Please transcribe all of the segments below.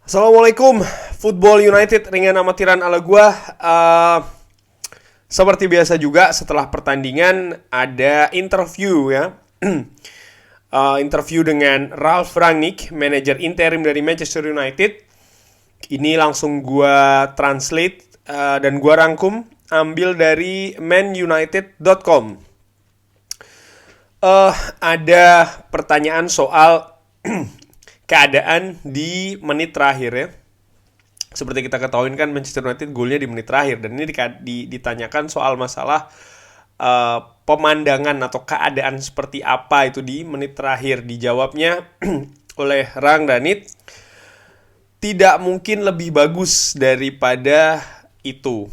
Assalamualaikum, Football United ringan amatiran ala gua. Seperti biasa juga setelah pertandingan ada interview ya. Interview dengan Ralf Rangnick, manajer interim dari Manchester United. Ini langsung gua translate dan gua rangkum, ambil dari manunited.com. Ada pertanyaan soal keadaan di menit terakhir ya. Seperti kita ketahui kan Manchester United golnya di menit terakhir. Dan ini ditanyakan soal masalah pemandangan atau keadaan seperti apa itu di menit terakhir. Dijawabnya oleh Rangnick, tidak mungkin lebih bagus daripada itu.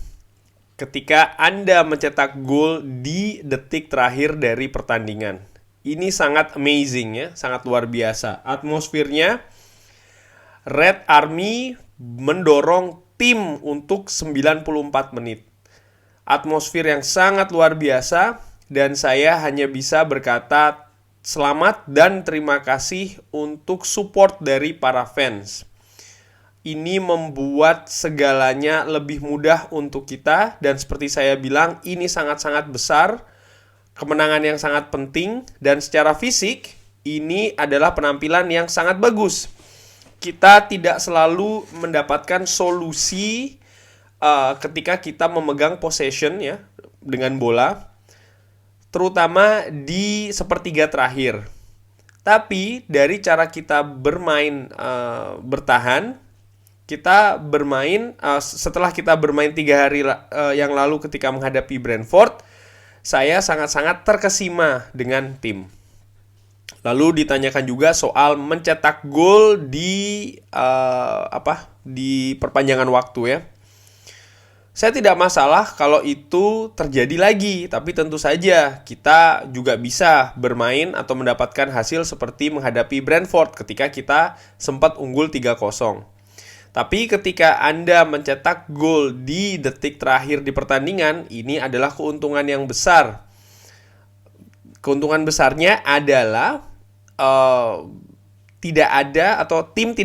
Ketika Anda mencetak gol di detik terakhir dari pertandingan. Ini sangat amazing ya, sangat luar biasa. Atmosfernya, Red Army mendorong tim untuk 94 menit. Atmosfer yang sangat luar biasa, dan saya hanya bisa berkata selamat dan terima kasih untuk support dari para fans. Ini membuat segalanya lebih mudah untuk kita, dan seperti saya bilang, ini sangat-sangat besar. Kemenangan yang sangat penting, dan secara fisik ini adalah penampilan yang sangat bagus. Kita tidak selalu mendapatkan solusi ketika kita memegang possession ya dengan bola, terutama di sepertiga terakhir. Tapi dari cara kita bermain bertahan, kita bermain setelah kita bermain 3 hari yang lalu ketika menghadapi Brentford, saya sangat-sangat terkesima dengan tim. Lalu ditanyakan juga soal mencetak gol di perpanjangan waktu ya. Saya tidak masalah kalau itu terjadi lagi, tapi tentu saja kita juga bisa bermain atau mendapatkan hasil seperti menghadapi Brentford ketika kita sempat unggul 3-0. Tapi ketika Anda mencetak gol di detik terakhir di pertandingan, ini adalah keuntungan yang besar. Keuntungan besarnya adalah tidak ada atau tim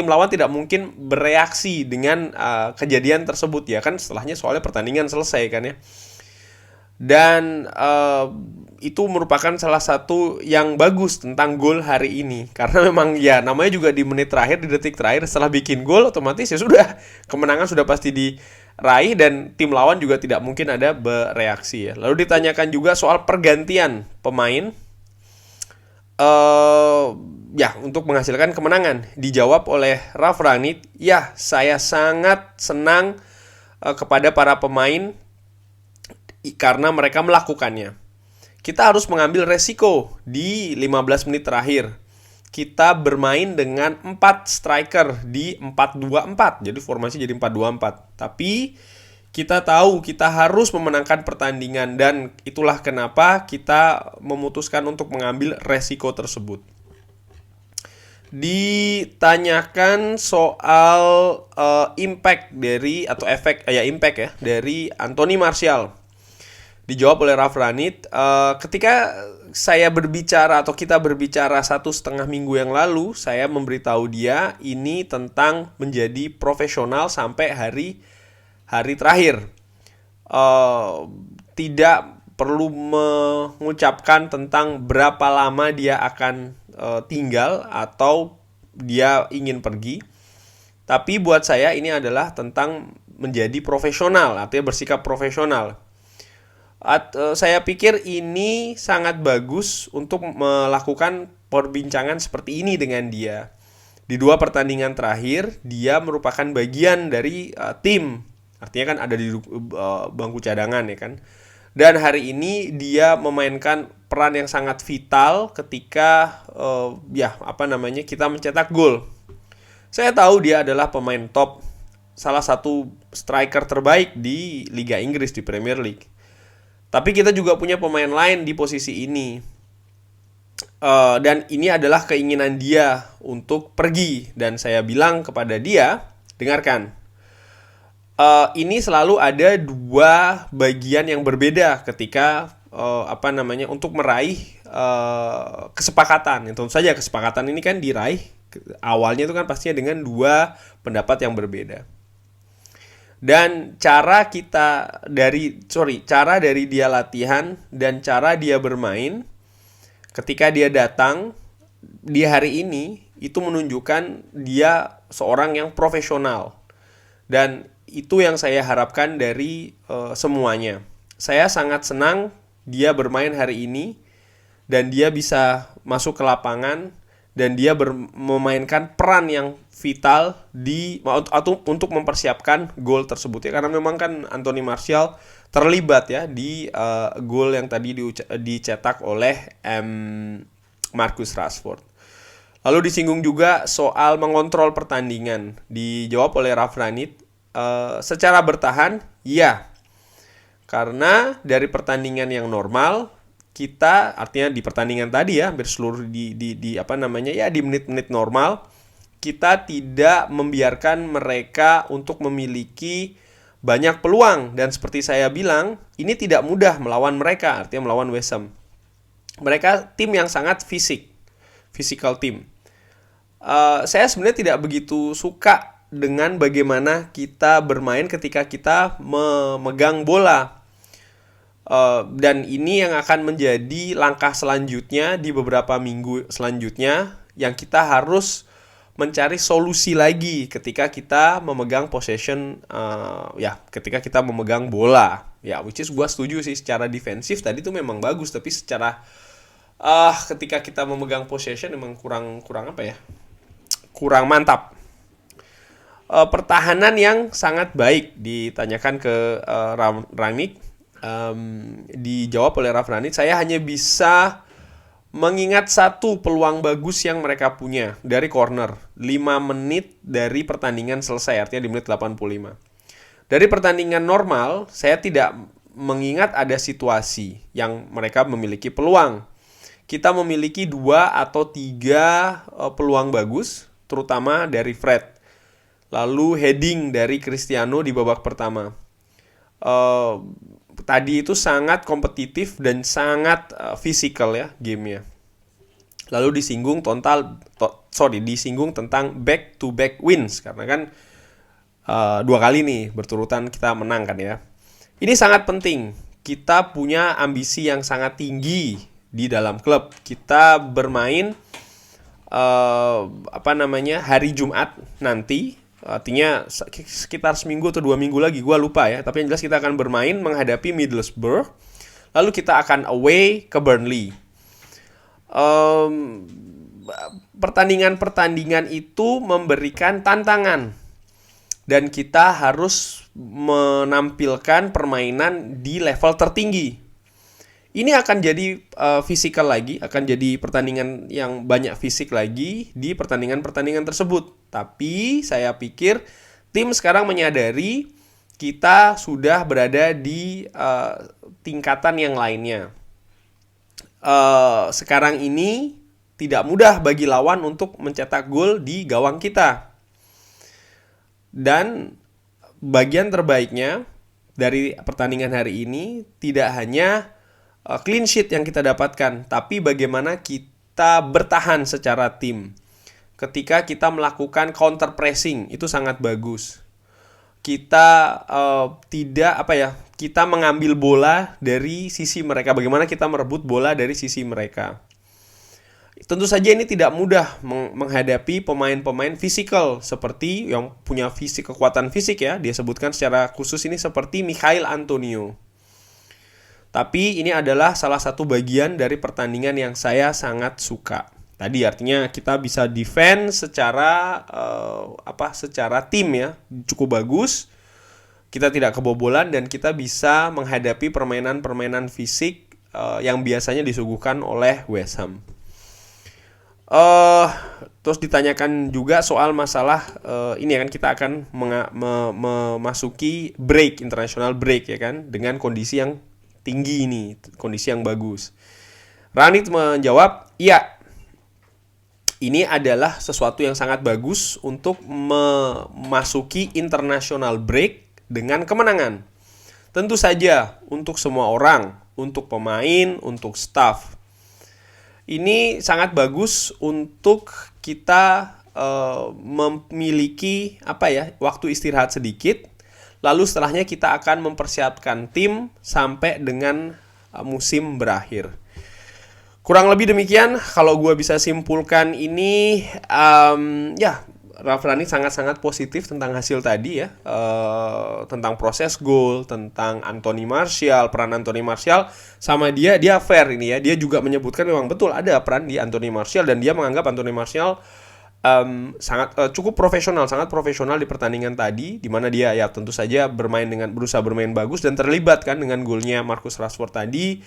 lawan tidak mungkin bereaksi dengan kejadian tersebut ya kan, setelahnya soalnya pertandingan selesai kan ya. Dan itu merupakan salah satu yang bagus tentang gol hari ini. Karena memang ya namanya juga di menit terakhir, di detik terakhir setelah bikin gol, otomatis ya sudah, kemenangan sudah pasti diraih dan tim lawan juga tidak mungkin ada bereaksi ya. Lalu ditanyakan juga soal pergantian pemain untuk menghasilkan kemenangan. Dijawab oleh Ralf Rangnick, ya saya sangat senang kepada para pemain karena mereka melakukannya. Kita harus mengambil resiko di 15 menit terakhir. Kita bermain dengan 4 striker di 4-2-4. Jadi formasi jadi 4-2-4. Tapi kita tahu kita harus memenangkan pertandingan, dan itulah kenapa kita memutuskan untuk mengambil resiko tersebut. Ditanyakan soal impact dari atau efek impact ya dari Anthony Martial. Dijawab oleh Ralf Rangnick, ketika saya berbicara atau kita berbicara 1,5 minggu yang lalu, saya memberitahu dia ini tentang menjadi profesional sampai hari terakhir. Tidak perlu mengucapkan tentang berapa lama dia akan tinggal atau dia ingin pergi. Tapi buat saya ini adalah tentang menjadi profesional, artinya bersikap profesional. Saya pikir ini sangat bagus untuk melakukan perbincangan seperti ini dengan dia. Di 2 pertandingan terakhir, dia merupakan bagian dari tim. Artinya kan ada di bangku cadangan ya kan. Dan hari ini dia memainkan peran yang sangat vital ketika kita mencetak gol. Saya tahu dia adalah pemain top, salah satu striker terbaik di Liga Inggris, di Premier League. Tapi kita juga punya pemain lain di posisi ini. Dan ini adalah keinginan dia untuk pergi. Dan saya bilang kepada dia, dengarkan. Ini selalu ada 2 bagian yang berbeda ketika untuk meraih kesepakatan. Tentu saja kesepakatan ini kan diraih Awalnya itu kan pastinya dengan dua pendapat yang berbeda. Dan cara dari dia latihan dan cara dia bermain ketika dia datang di hari ini itu menunjukkan dia seorang yang profesional. Dan itu yang saya harapkan dari semuanya. Saya sangat senang dia bermain hari ini dan dia bisa masuk ke lapangan dan dia memainkan peran yang vital untuk mempersiapkan gol tersebut ya, karena memang kan Anthony Martial terlibat ya di gol yang tadi dicetak oleh Marcus Rashford. Lalu disinggung juga soal mengontrol pertandingan, dijawab oleh Ralf Rangnick secara bertahan ya, karena dari pertandingan yang normal kita, artinya di pertandingan tadi ya, hampir seluruh di menit-menit normal, kita tidak membiarkan mereka untuk memiliki banyak peluang. Dan seperti saya bilang, ini tidak mudah melawan mereka, artinya melawan West Ham. Mereka tim yang sangat physical team. Saya sebenarnya tidak begitu suka dengan bagaimana kita bermain ketika kita memegang bola. Dan ini yang akan menjadi langkah selanjutnya di beberapa minggu selanjutnya, yang kita harus mencari solusi lagi ketika kita memegang possession, ketika kita memegang bola ya, which is gue setuju sih secara defensif tadi tuh memang bagus, tapi secara ketika kita memegang possession memang kurang mantap. Pertahanan yang sangat baik ditanyakan ke Rangnick. Dijawab oleh Ralf Rangnick, saya hanya bisa mengingat satu peluang bagus yang mereka punya dari corner 5 menit dari pertandingan selesai, artinya di menit 85. Dari pertandingan normal, saya tidak mengingat ada situasi yang mereka memiliki peluang. Kita memiliki 2 atau 3 peluang bagus, terutama dari Fred. Lalu heading dari Cristiano di babak pertama. Tadi itu sangat kompetitif dan sangat fisikal ya gamenya. Lalu disinggung tentang back to back wins, karena kan 2 kali nih berturutan kita menang kan ya. Ini sangat penting. Kita punya ambisi yang sangat tinggi di dalam klub. Kita bermain hari Jumat nanti. Artinya sekitar seminggu atau 2 minggu lagi, gue lupa ya. Tapi yang jelas kita akan bermain menghadapi Middlesbrough. Lalu kita akan away ke Burnley. Pertandingan-pertandingan itu memberikan tantangan. Dan kita harus menampilkan permainan di level tertinggi. Ini akan jadi fisikal lagi, akan jadi pertandingan yang banyak fisik lagi di pertandingan-pertandingan tersebut. Tapi saya pikir tim sekarang menyadari kita sudah berada di tingkatan yang lainnya. Sekarang ini tidak mudah bagi lawan untuk mencetak gol di gawang kita. Dan bagian terbaiknya dari pertandingan hari ini tidak hanya clean sheet yang kita dapatkan, tapi bagaimana kita bertahan secara tim. Ketika kita melakukan counter pressing, itu sangat bagus. Kita kita mengambil bola dari sisi mereka. Bagaimana kita merebut bola dari sisi mereka. Tentu saja ini tidak mudah menghadapi pemain-pemain fisikal seperti yang punya kekuatan fisik ya. Dia sebutkan secara khusus ini seperti Mikhail Antonio. Tapi ini adalah salah satu bagian dari pertandingan yang saya sangat suka. Tadi artinya kita bisa defend secara tim ya, cukup bagus. Kita tidak kebobolan dan kita bisa menghadapi permainan-permainan fisik yang biasanya disuguhkan oleh West Ham. Terus ditanyakan juga soal masalah ini kan kita akan memasuki international break ya kan, dengan kondisi yang tinggi ini, kondisi yang bagus. Rangnick menjawab, iya, ini adalah sesuatu yang sangat bagus untuk memasuki international break dengan kemenangan. Tentu saja untuk semua orang, untuk pemain, untuk staff. Ini sangat bagus untuk kita memiliki waktu istirahat sedikit. Lalu setelahnya kita akan mempersiapkan tim sampai dengan musim berakhir. Kurang lebih demikian. Kalau gue bisa simpulkan ini, Ralf Rangnick sangat-sangat positif tentang hasil tadi ya, tentang proses gol, tentang Anthony Martial, peran Anthony Martial, sama dia fair ini ya. Dia juga menyebutkan memang betul ada peran di Anthony Martial dan dia menganggap Anthony Martial sangat profesional di pertandingan tadi, di mana dia ya tentu saja berusaha bermain bagus dan terlibat kan dengan golnya Marcus Rashford tadi.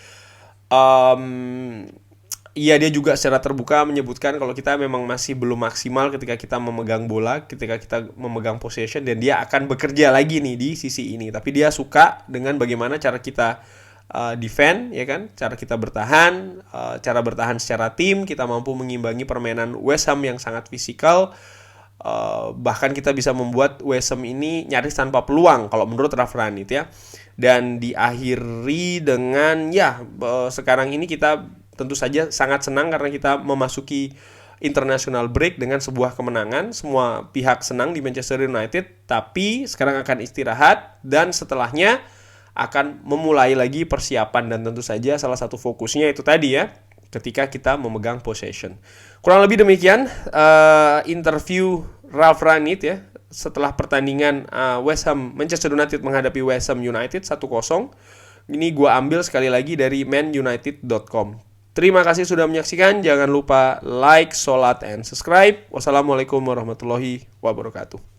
Dia juga secara terbuka menyebutkan kalau kita memang masih belum maksimal ketika kita memegang bola, ketika kita memegang possession, dan dia akan bekerja lagi nih di sisi ini. Tapi dia suka dengan bagaimana cara kita defend, ya kan, cara kita bertahan, cara bertahan secara tim, kita mampu mengimbangi permainan West Ham yang sangat fisikal, bahkan kita bisa membuat West Ham ini nyaris tanpa peluang kalau menurut Ralf Rangnick ya. Dan diakhiri dengan sekarang ini kita tentu saja sangat senang karena kita memasuki international break dengan sebuah kemenangan. Semua pihak senang di Manchester United, tapi sekarang akan istirahat dan setelahnya akan memulai lagi persiapan, dan tentu saja salah satu fokusnya itu tadi ya, ketika kita memegang possession. Kurang lebih demikian interview Ralf Rangnick ya setelah pertandingan Manchester United menghadapi West Ham United 1-0. Ini gue ambil sekali lagi dari manunited.com. Terima kasih sudah menyaksikan. Jangan lupa like, sholat, and subscribe. Wassalamualaikum warahmatullahi wabarakatuh.